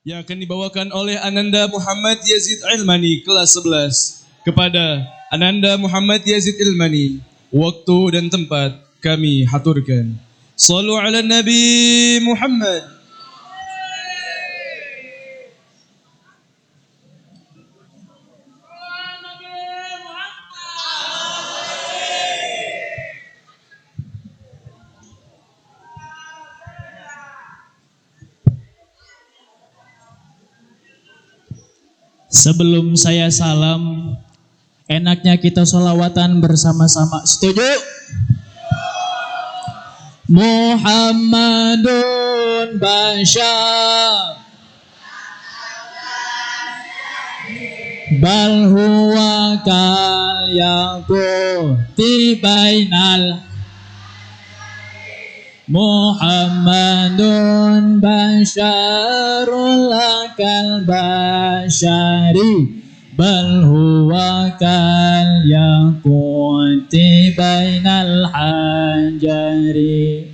yang akan dibawakan oleh Ananda Muhammad Yazid Ilmani kelas 11 kepada Ananda Muhammad Yazid Ilmani. Waktu dan tempat kami haturkan. Sallu ala Nabi Muhammad. Sebelum saya salam, enaknya kita sholawatan bersama-sama. Setuju? Muhammadun Bashar bal huwa kal yaquti bainal Muhammadun Basharul akal bashari bal huwa kal yaquti bainal hanjari.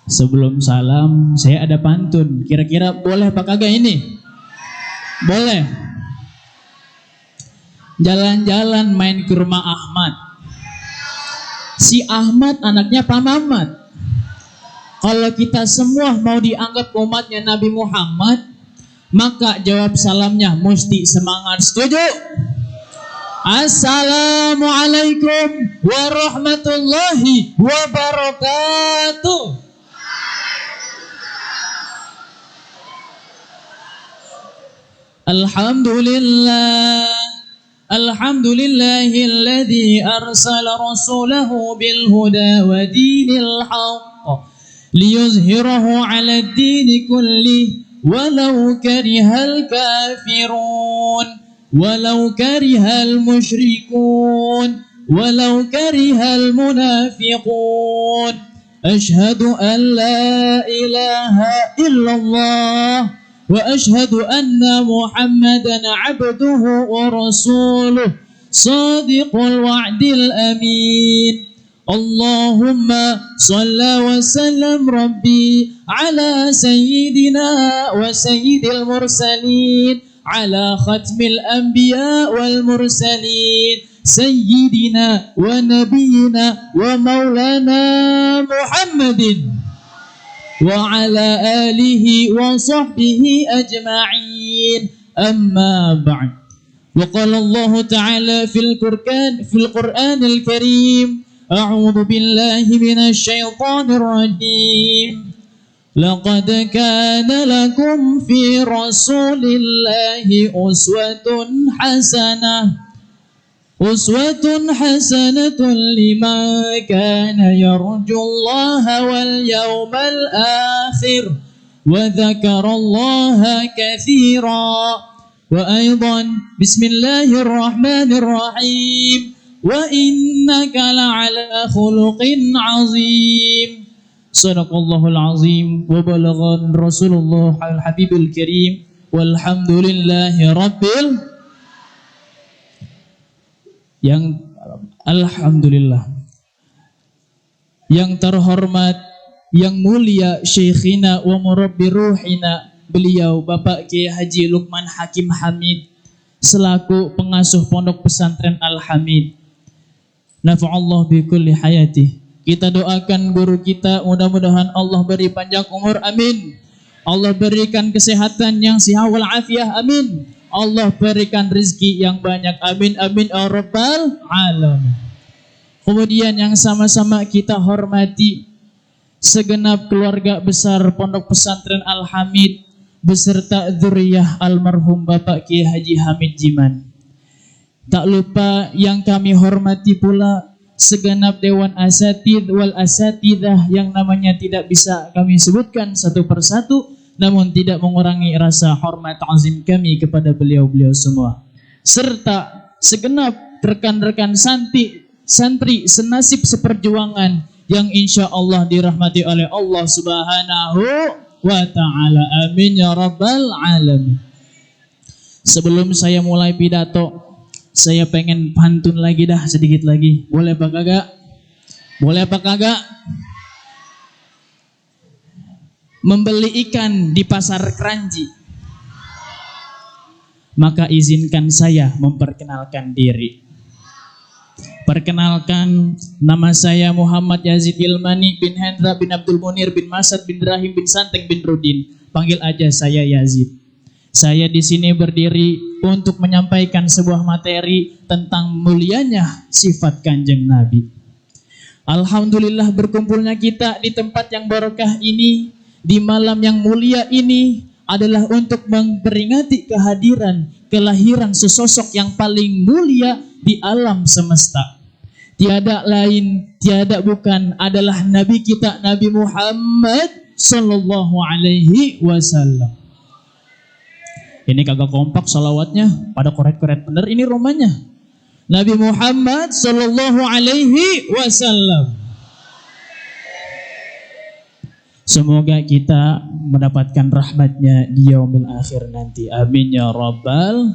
Sebelum salam, saya ada pantun. Kira-kira boleh apa kagak ini? Boleh. Jalan-jalan main ke rumah Ahmad. Si Ahmad anaknya Pak Mamat. Kalau kita semua mau dianggap umatnya Nabi Muhammad, maka jawab salamnya mesti semangat. Setuju? Assalamualaikum warahmatullahi wabarakatuh. Alhamdulillahilladzi arsala rasulahu bil huda wa dinil haqq liyuzhirahu 'ala ad-din kulli walau karihal kafirun walau karihal musyrikun walau karihal munafiqun. Asyhadu an la ilaha illallah wa asyhadu anna Muhammadan 'abduhu wa rasuluh shadiqul wa'dil amin. Allahumma shalla wa sallam rabbi ala sayyidina wa sayyidil mursalin ala khatmil anbiya wal mursalin sayyidina wa nabiyyina wa maulana Muhammadin wa ala alihi wa sahbihi ajma'in. Amma ba'd. Wa qala Allah ta'ala fil Qur'anil Karim, a'udzu billahi minasy syaithanir rajim. Laqad kana lakum fi Rasulillahi uswatun hasanatun liman kana yarjullaha wal yawmal akhir wa dzakarallaha katsira. Wa aidan bismillahirrahmanirrahim wa innaka la'ala khuluqin 'azim. Sadaqallahul 'azim wa balaghan Rasulullah al-habibul karim walhamdulillahi rabbil yang alhamdulillah. Yang terhormat, yang mulia syekhina wa murabbi ruhina, beliau Bapak Kiai Haji Lukman Hakim Hamid selaku pengasuh Pondok Pesantren Al-Hamid. Nafa'allah bi kulli hayati. Kita doakan guru kita, mudah-mudahan Allah beri panjang umur, amin. Allah berikan kesehatan yang sihat wal afiah, amin. Allah berikan rezeki yang banyak, amin amin ya rabbal alamin. Kemudian yang sama-sama kita hormati segenap keluarga besar Pondok Pesantren Al-Hamid beserta dzurriyyah almarhum Bapak Kiai Haji Hamid Jiman. Tak lupa yang kami hormati pula segenap dewan asatidz wal asatidzah yang namanya tidak bisa kami sebutkan satu persatu, namun tidak mengurangi rasa hormat azim kami kepada beliau-beliau semua, serta segenap rekan-rekan santri senasib seperjuangan yang insya Allah dirahmati oleh Allah Subhanahu wa ta'ala, amin ya rabbal alamin. Sebelum saya mulai pidato, saya pengen pantun lagi dah sedikit lagi. Boleh apa kagak? Boleh apa kagak? Membeli ikan di pasar Keranji. Maka izinkan saya memperkenalkan diri. Perkenalkan, nama saya Muhammad Yazid Ilmani bin Hendra bin Abdul Munir bin Masad bin Rahim bin Santeng bin Rudin. Panggil aja saya Yazid. Saya di sini berdiri untuk menyampaikan sebuah materi tentang mulianya sifat Kanjeng Nabi. Alhamdulillah berkumpulnya kita di tempat yang barokah ini, di malam yang mulia ini adalah untuk memperingati kelahiran sesosok yang paling mulia di alam semesta. Tiada lain, tiada bukan adalah Nabi kita, Nabi Muhammad sallallahu alaihi wasallam. Ini kagak kompak salawatnya, pada koret-koret bener ini romanya. Nabi Muhammad sallallahu alaihi wasallam. Semoga kita mendapatkan rahmatnya di yaumil akhir nanti. Amin ya rabbal.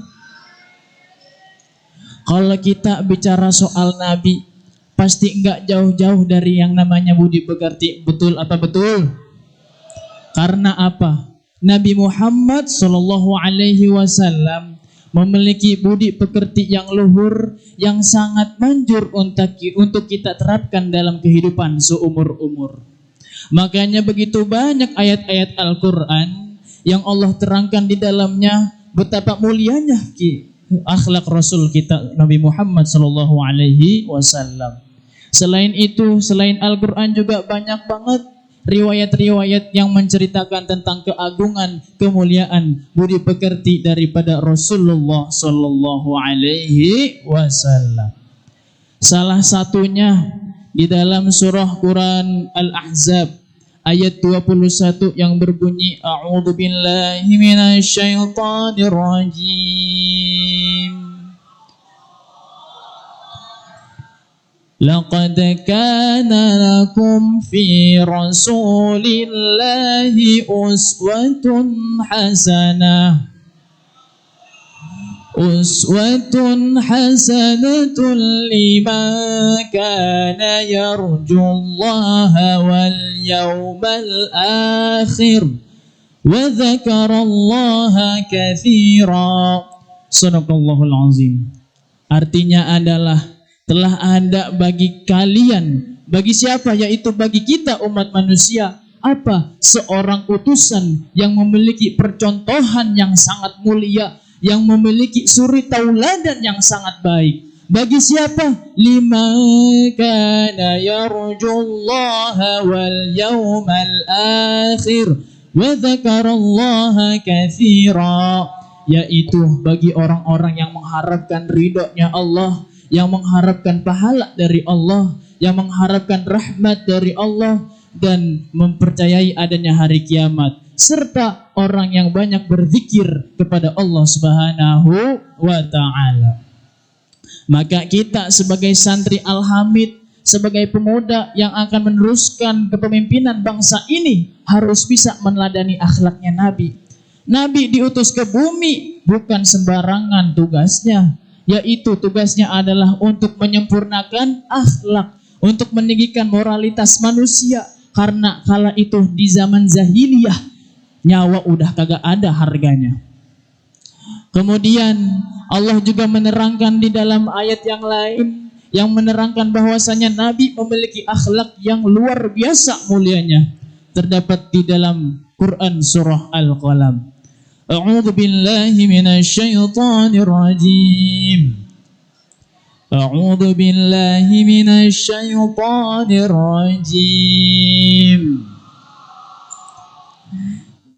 Kalau kita bicara soal Nabi, pasti enggak jauh-jauh dari yang namanya budi pekerti. Betul apa betul? Karena apa? Nabi Muhammad sallallahu alaihi wasallam memiliki budi pekerti yang luhur, yang sangat manjur untuk kita terapkan dalam kehidupan seumur-umur. Makanya begitu banyak ayat-ayat Al-Quran yang Allah terangkan di dalamnya betapa mulianya akhlak Rasul kita Nabi Muhammad sallallahu alaihi wasallam. Selain itu, selain Al-Quran juga banyak banget riwayat-riwayat yang menceritakan tentang keagungan, kemuliaan, budi pekerti daripada Rasulullah sallallahu alaihi wasallam. Salah satunya di dalam surah Quran Al-Ahzab ayat 21 yang berbunyi A'udzu billahi minasyaitonir rajim. Laqad kana lakum fi rasulillahi uswatun hasanah. Uswatun hasanatun liman kana yarjullaha wal yawmal akhir wa dzakarallaha katsira. Sadaqallahul azim. Artinya adalah telah ada bagi kalian, bagi siapa? Yaitu bagi kita umat manusia. Apa? Seorang utusan yang memiliki percontohan yang sangat mulia, yang memiliki suri tauladan yang sangat baik. Bagi siapa? Liman kana yarjullaha wal yawmal akhir wa dzakarallaha katsira. Yaitu bagi orang-orang yang mengharapkan ridhonya Allah, yang mengharapkan pahala dari Allah, yang mengharapkan rahmat dari Allah, dan mempercayai adanya hari kiamat, serta orang yang banyak berzikir kepada Allah Subhanahu wa ta'ala. Maka kita sebagai santri Al-Hamid, sebagai pemuda yang akan meneruskan kepemimpinan bangsa ini, harus bisa meneladani akhlaknya Nabi. Nabi diutus ke bumi bukan sembarangan tugasnya, yaitu tugasnya adalah untuk menyempurnakan akhlak, untuk meninggikan moralitas manusia. Karena kala itu di zaman jahiliyah, nyawa udah kagak ada harganya. Kemudian Allah juga menerangkan di dalam ayat yang lain, yang menerangkan bahwasanya Nabi memiliki akhlak yang luar biasa mulianya. Terdapat di dalam Quran surah Al-Qalam. A'udzu billahi minasyaitonir rajim. A'udzu billahi minasyaitonir rajim.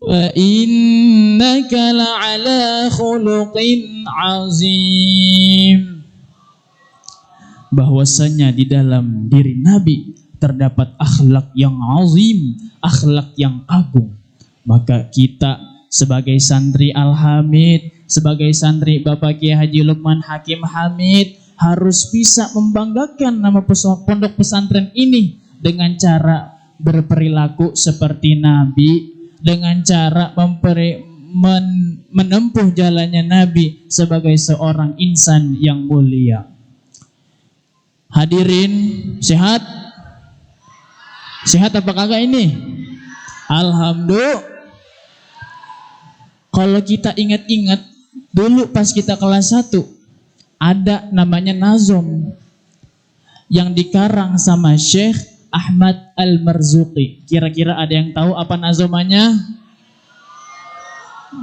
Wa innaka la'ala khuluqin azim. Bahwasanya di dalam diri Nabi terdapat akhlak yang azim, akhlak yang agung. Maka kita sebagai santri Al-Hamid, sebagai santri Bapak Kiai Haji Lukman Hakim Hamid, harus bisa membanggakan nama pondok pesantren ini dengan cara berperilaku seperti Nabi, dengan cara menempuh jalannya Nabi sebagai seorang insan yang mulia. Hadirin, sehat? Sehat apa kagak ini? Alhamdulillah. Kalau kita ingat-ingat Dulu pas kita kelas 1 ada namanya nazom yang dikarang sama Syekh Ahmad Al-Marzuqi. Kira-kira ada yang tahu apa nazomannya?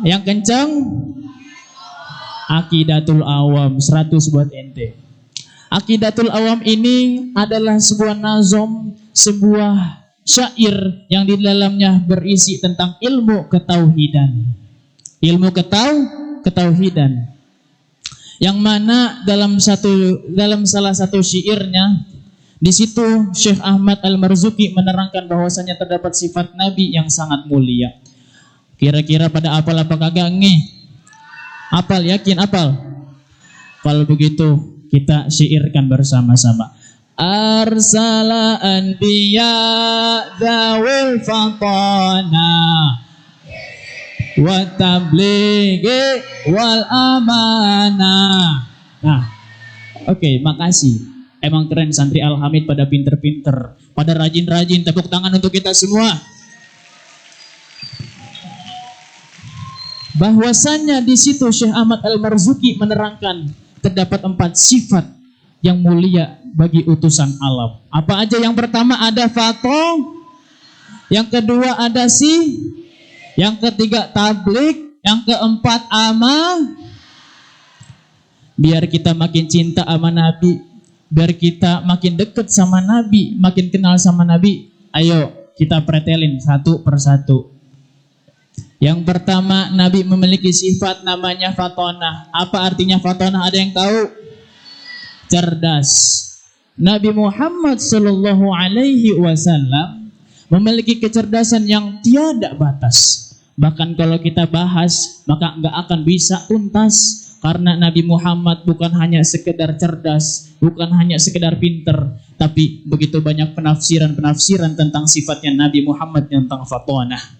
Yang kencang? Aqidatul Awam, 100 buat ente. Aqidatul Awam ini adalah sebuah nazom, sebuah syair yang di dalamnya berisi tentang ilmu ketauhidan. Ilmu ketauhidan. Yang mana dalam salah satu syairnya, di situ Syekh Ahmad Al-Marzuqi menerangkan bahwasanya terdapat sifat Nabi yang sangat mulia. Kira-kira pada apal apa kagak nih? Apal, yakin apal? Kalau begitu kita syairkan bersama-sama. Arsala anbiya dzawil fatana wa tablighi wal amanah. Nah, oke, makasih. Emang keren santri Al-Hamid, pada pinter-pinter, pada rajin-rajin. Tepuk tangan untuk kita semua. Bahwasanya di situ Syekh Ahmad Al-Marzuqi menerangkan terdapat 4 sifat yang mulia bagi utusan alam. Apa aja? Yang pertama ada fatong, yang kedua ada yang ketiga tablik, yang keempat amal. Biar kita makin cinta sama Nabi, biar kita makin dekat sama Nabi, makin kenal sama Nabi, ayo kita pretelin satu persatu. Yang pertama, Nabi memiliki sifat namanya fatonah. Apa artinya fatonah? Ada yang tahu? Cerdas. Nabi Muhammad Sallallahu Alaihi Wasallam memiliki kecerdasan yang tiada batas. Bahkan kalau kita bahas, maka nggak akan bisa tuntas. Karena Nabi Muhammad bukan hanya sekedar cerdas, bukan hanya sekedar pinter, tapi begitu banyak penafsiran-penafsiran tentang sifatnya Nabi Muhammad tentang fatonah.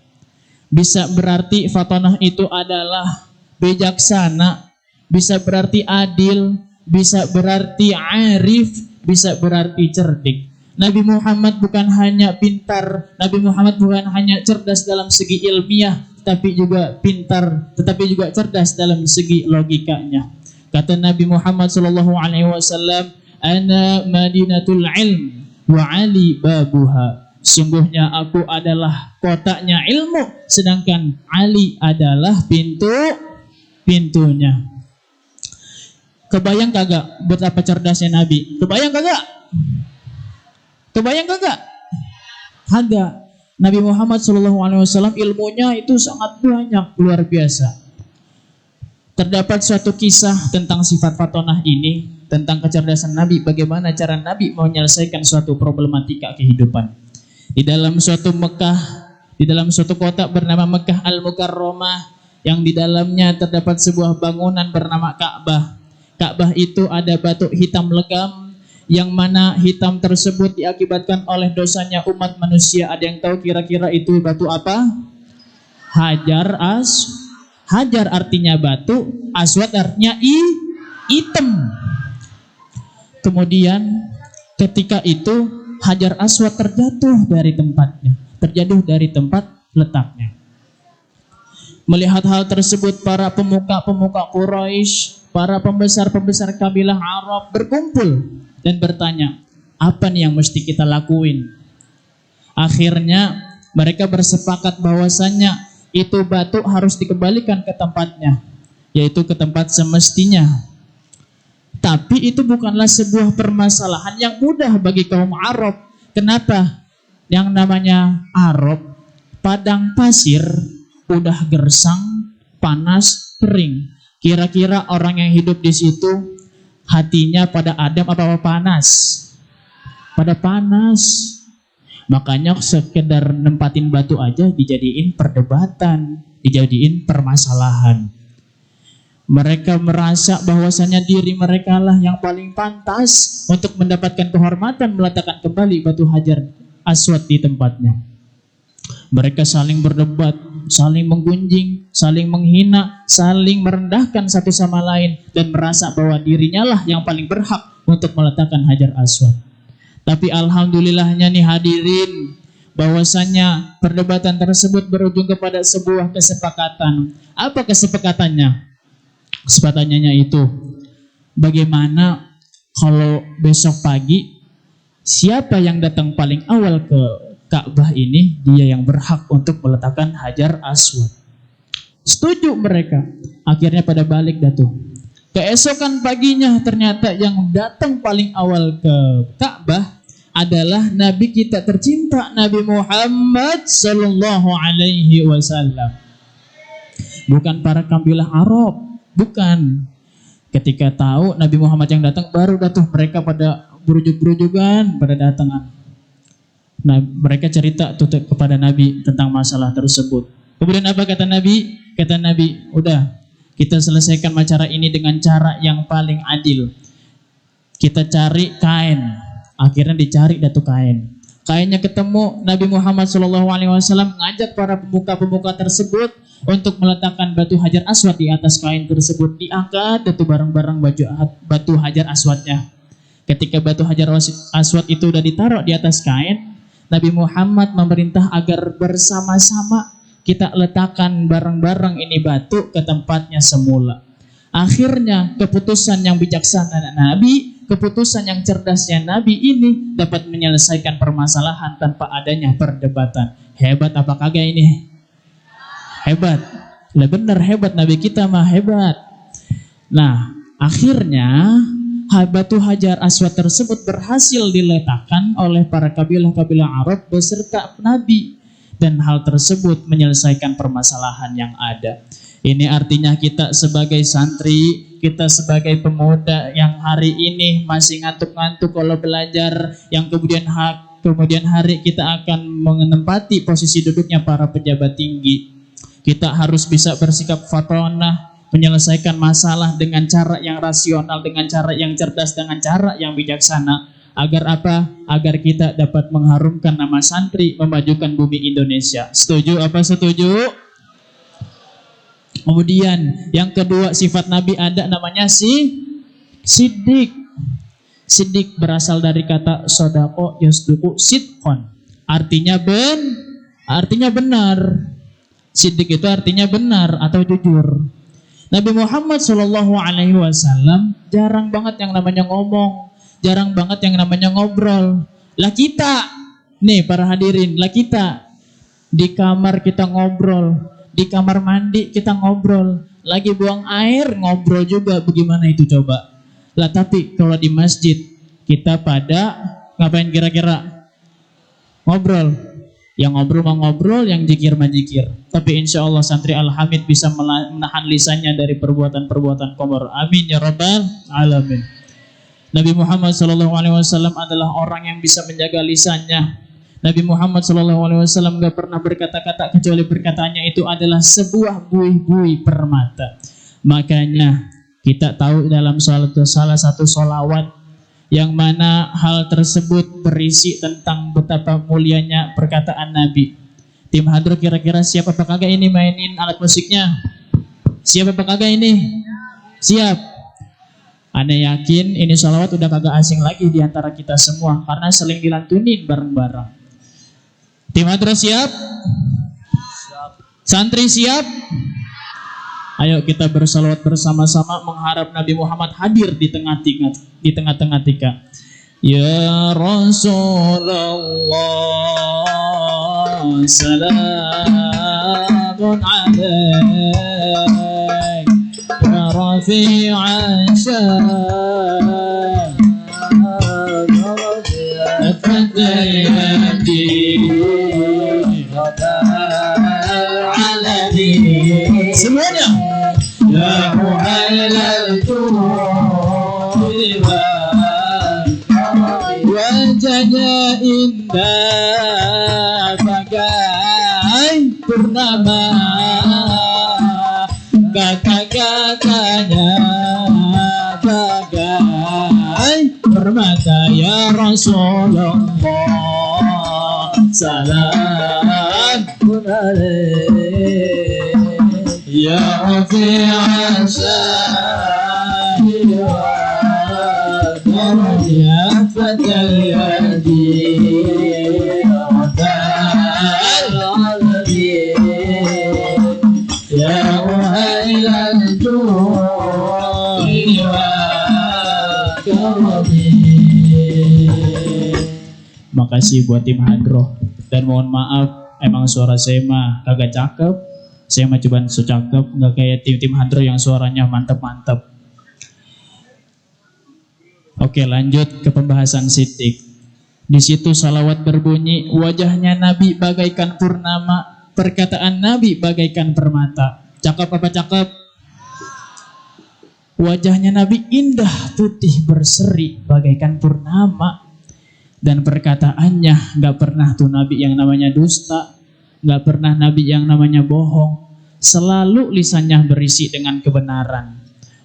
Bisa berarti fatonah itu adalah bijaksana, bisa berarti adil, bisa berarti arif, bisa berarti cerdik. Nabi Muhammad bukan hanya pintar, Nabi Muhammad bukan hanya cerdas dalam segi ilmiah, tetapi juga pintar, tetapi juga cerdas dalam segi logikanya. Kata Nabi Muhammad SAW, "Ana Madinatul Ilm wa Ali babuha." Sungguhnya aku adalah kotanya ilmu, sedangkan Ali adalah pintunya. Kebayang kagak betapa cerdasnya Nabi? Kebayang kagak? Kebayang kagak? Kagak. Nabi Muhammad SAW ilmunya itu sangat banyak, luar biasa. Terdapat suatu kisah tentang sifat fatonah ini, tentang kecerdasan Nabi, bagaimana cara Nabi menyelesaikan suatu problematika kehidupan. Di dalam suatu kota bernama Mekah Al-Mukarramah, yang di dalamnya terdapat sebuah bangunan bernama Ka'bah. Ka'bah itu ada batu hitam legam, yang mana hitam tersebut diakibatkan oleh dosanya umat manusia. Ada yang tahu kira-kira itu batu apa? Hajar artinya batu, aswad artinya hitam. Kemudian ketika itu Hajar Aswad terjatuh dari tempat letaknya. Melihat hal tersebut, para pemuka-pemuka Quraisy, para pembesar-pembesar kabilah Arab berkumpul dan bertanya, apa nih yang mesti kita lakuin? Akhirnya mereka bersepakat bahwasannya itu batu harus dikembalikan ke tempatnya, yaitu ke tempat semestinya. Tapi itu bukanlah sebuah permasalahan yang mudah bagi kaum Arab. Kenapa? Yang namanya Arab, padang pasir, udah gersang, panas, kering. Kira-kira orang yang hidup di situ hatinya pada adem apa panas? Pada panas. Makanya sekedar nempatin batu aja dijadiin perdebatan, dijadiin permasalahan. Mereka merasa bahwasanya diri mereka lah yang paling pantas untuk mendapatkan kehormatan meletakkan kembali batu Hajar Aswad di tempatnya. Mereka saling berdebat, saling menggunjing, saling menghina, saling merendahkan satu sama lain, dan merasa bahwa dirinya lah yang paling berhak untuk meletakkan Hajar Aswad. Tapi alhamdulillahnya nih hadirin, bahwasanya perdebatan tersebut berujung kepada sebuah kesepakatan. Apa kesepakatannya? Kesempatannya itu, bagaimana kalau besok pagi siapa yang datang paling awal ke Ka'bah ini, dia yang berhak untuk meletakkan Hajar Aswad. Setuju mereka. Akhirnya pada balik dah tuh. Keesokan paginya ternyata yang datang paling awal ke Ka'bah adalah Nabi kita tercinta, Nabi Muhammad sallallahu alaihi wasallam. Bukan para kabilah Arab, bukan. Ketika tahu Nabi Muhammad yang datang, baru datang mereka pada berujuk-berujukan, pada datangan. Nah, mereka cerita tuh kepada Nabi tentang masalah tersebut. Kemudian apa kata Nabi? Kata Nabi, udah, kita selesaikan masalah ini dengan cara yang paling adil. Kita cari kain. Akhirnya dicari datu kain. Kainnya ketemu, Nabi Muhammad SAW mengajak para pemuka-pemuka tersebut untuk meletakkan batu Hajar Aswad di atas kain tersebut. Diangkat datu barang-barang batu Hajar Aswadnya. Ketika batu Hajar Aswad itu sudah ditaruh di atas kain, Nabi Muhammad memerintah agar bersama-sama kita letakkan barang-barang ini batu ke tempatnya semula. Akhirnya keputusan yang bijaksana Nabi, keputusan yang cerdasnya Nabi ini dapat menyelesaikan permasalahan tanpa adanya perdebatan. Hebat apa kagak ini? Hebat. Lah bener hebat, Nabi kita mah hebat. Nah, akhirnya batu Hajar Aswad tersebut berhasil diletakkan oleh para kabilah-kabilah Arab beserta Nabi. Dan hal tersebut menyelesaikan permasalahan yang ada. Ini artinya kita sebagai santri, kita sebagai pemuda yang hari ini masih ngantuk-ngantuk kalau belajar, yang kemudian hari kita akan menempati posisi duduknya para pejabat tinggi. Kita harus bisa bersikap fatonah, menyelesaikan masalah dengan cara yang rasional, dengan cara yang cerdas, dengan cara yang bijaksana. Agar apa? Agar kita dapat mengharumkan nama santri, memajukan bumi Indonesia. Setuju apa setuju? Kemudian yang kedua, sifat Nabi ada namanya Siddiq. Siddiq berasal dari kata sodako yasduku sidqon. Artinya benar. Siddiq itu artinya benar atau jujur. Nabi Muhammad SAW jarang banget yang namanya ngomong, jarang banget yang namanya ngobrol. Lah kita, nih para hadirin, lah kita di kamar kita ngobrol, di kamar mandi kita ngobrol, lagi buang air ngobrol juga, bagaimana itu coba? Lah tapi kalau di masjid kita pada ngapain kira-kira? Ngobrol. Yang ngobrol mau ngobrol, yang jikir majikir. Tapi insya Allah santri Al-Hamid bisa menahan lisannya dari perbuatan-perbuatan komor. Amin ya rabbal alamin. Nabi Muhammad SAW adalah orang yang bisa menjaga lisannya. Nabi Muhammad SAW gak pernah berkata-kata kecuali perkataannya itu adalah sebuah buih-buih permata. Makanya kita tahu dalam salah satu sholawat yang mana hal tersebut berisi tentang betapa mulianya perkataan Nabi. Tim Hadro kira-kira siapa apa kagak ini mainin alat musiknya? Siapa apa kagak ini? Siap. Anda yakin ini sholawat udah kagak asing lagi di antara kita semua karena saling dilantunin bareng-bareng. Tim Hadro siap? Santri siap? Ayo kita bersalawat bersama-sama mengharap Nabi Muhammad hadir di tengah-tengah kita. Ya Rasulullah, salamun alaik, ya Rafi'an syah, Fatayati, semuanya. Ya Muhammad wajahnya indah bagai purnama, kata-katanya bagai permata. Ya Rasulullah, salam alaik, ya Rafi'an syahid, ya fatal yadi, ya muhailal jud, Makasih buat tim Hadroh. Dan mohon maaf, emang suara saya mah kagak cakep. Saya mah cobaan so cakep, nggak kayak tim-tim Hadroh yang suaranya mantep-mantep. Oke, lanjut ke pembahasan sidik. Di situ salawat berbunyi, wajahnya Nabi bagaikan purnama, perkataan Nabi bagaikan permata. Cakep apa cakep? Wajahnya Nabi indah, putih, berseri, bagaikan purnama. Dan perkataannya gak pernah tuh Nabi yang namanya dusta, gak pernah Nabi yang namanya bohong. Selalu lisannya berisi dengan kebenaran.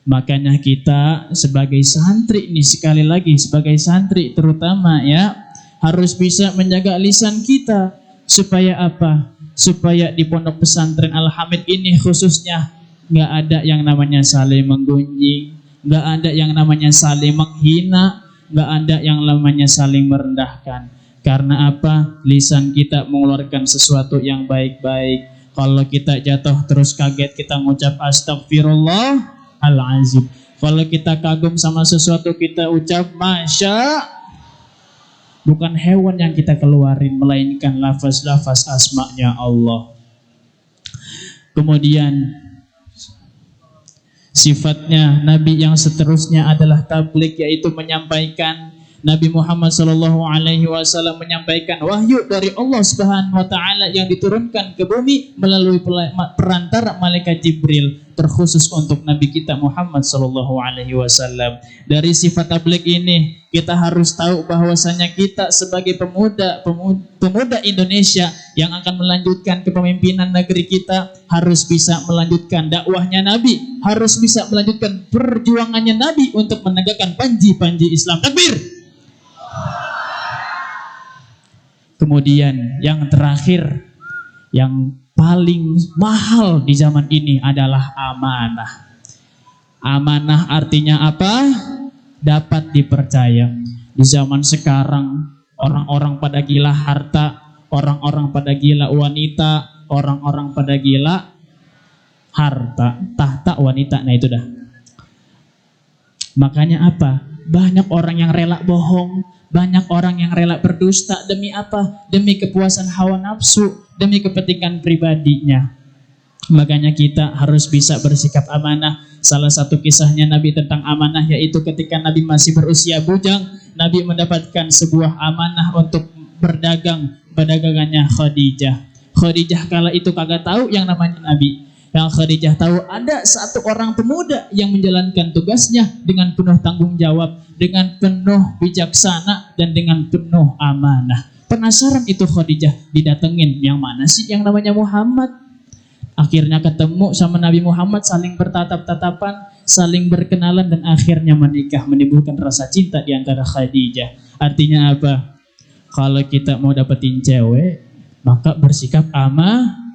Makanya kita sebagai santri nih, sekali lagi sebagai santri terutama ya, harus bisa menjaga lisan kita. Supaya apa? Supaya di pondok pesantren Al-Hamid ini khususnya gak ada yang namanya saling menggunjing, gak ada yang namanya saling menghina, gak ada yang namanya saling merendahkan. Karena apa? Lisan kita mengeluarkan sesuatu yang baik-baik. Kalau kita jatuh terus kaget, kita ngucap astagfirullahalazim. Kalau kita kagum sama sesuatu, kita ucap masya. Bukan hewan yang kita keluarin, melainkan lafaz-lafaz asma'nya Allah. Kemudian sifatnya Nabi yang seterusnya adalah tabligh, yaitu menyampaikan. Nabi Muhammad SAW menyampaikan wahyu dari Allah Subhanahu wa taala yang diturunkan ke bumi melalui perantara malaikat Jibril, terkhusus untuk Nabi kita Muhammad SAW. Dari sifat tabligh ini kita harus tahu bahwasanya kita sebagai pemuda Indonesia yang akan melanjutkan kepemimpinan negeri kita harus bisa melanjutkan dakwahnya Nabi, harus bisa melanjutkan perjuangannya Nabi untuk menegakkan panji-panji Islam. Takbir. Kemudian yang terakhir, yang paling mahal di zaman ini adalah amanah. Amanah artinya apa? Dapat dipercaya. Di zaman sekarang orang-orang pada gila harta, orang-orang pada gila wanita, orang-orang pada gila harta, tahta, wanita. Nah itu dah. Makanya apa? Banyak orang yang rela bohong, banyak orang yang rela berdusta. Demi apa? Demi kepuasan hawa nafsu, demi kepentingan pribadinya. Makanya kita harus bisa bersikap amanah. Salah satu kisahnya Nabi tentang amanah, yaitu ketika Nabi masih berusia bujang, Nabi mendapatkan sebuah amanah untuk berdagang, perdagangannya Khadijah. Khadijah kala itu kagak tahu yang namanya Nabi. Yang Khadijah tahu ada satu orang pemuda yang menjalankan tugasnya dengan penuh tanggung jawab, dengan penuh bijaksana, dan dengan penuh amanah. Penasaran itu Khadijah, didatengin, yang mana sih yang namanya Muhammad? Akhirnya ketemu sama Nabi Muhammad, saling bertatap-tatapan, saling berkenalan, dan akhirnya menikah, menimbulkan rasa cinta di antara Khadijah. Artinya apa? Kalau kita mau dapetin cewek, maka bersikap amanah.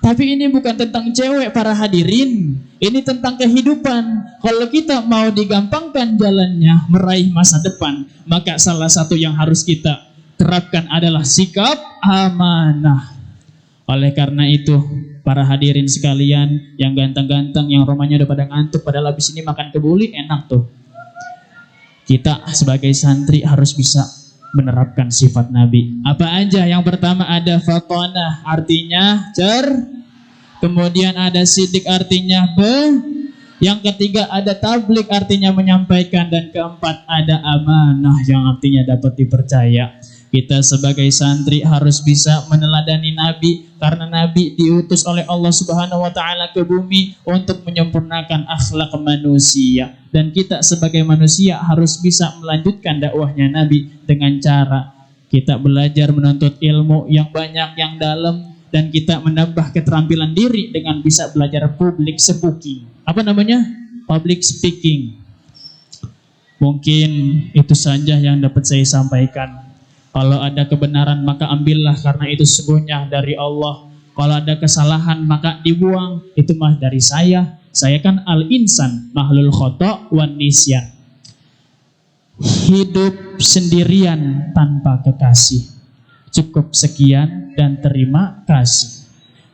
Tapi ini bukan tentang cewek para hadirin, ini tentang kehidupan. Kalau kita mau digampangkan jalannya meraih masa depan, maka salah satu yang harus kita terapkan adalah sikap amanah. Oleh karena itu, para hadirin sekalian, yang ganteng-ganteng, yang romanya udah pada ngantuk, padahal habis ini makan kebuli, enak tuh. Kita sebagai santri harus bisa menerapkan sifat Nabi. Apa aja? Yang pertama ada fatonah, artinya kemudian ada sidik, artinya yang ketiga ada tabligh, artinya menyampaikan, dan keempat ada amanah, yang artinya dapat dipercaya. Kita sebagai santri harus bisa meneladani Nabi, karena Nabi diutus oleh Allah Subhanahu wa taala ke bumi untuk menyempurnakan akhlak manusia. Dan kita sebagai manusia harus bisa melanjutkan dakwahnya Nabi dengan cara kita belajar menuntut ilmu yang banyak, yang dalam, dan kita menambah keterampilan diri dengan bisa belajar public speaking. Apa namanya? Public speaking. Mungkin itu saja yang dapat saya sampaikan. Kalau ada kebenaran maka ambillah, karena itu sesungguhnya dari Allah. Kalau ada kesalahan maka dibuang, itu mah dari saya. Saya kan al-insan mahlul khata' wan nisyan. Hidup sendirian tanpa kekasih. Cukup sekian dan terima kasih.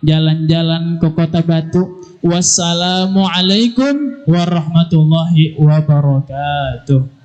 Jalan-jalan ke Kota Batu. Wassalamualaikum warahmatullahi wabarakatuh.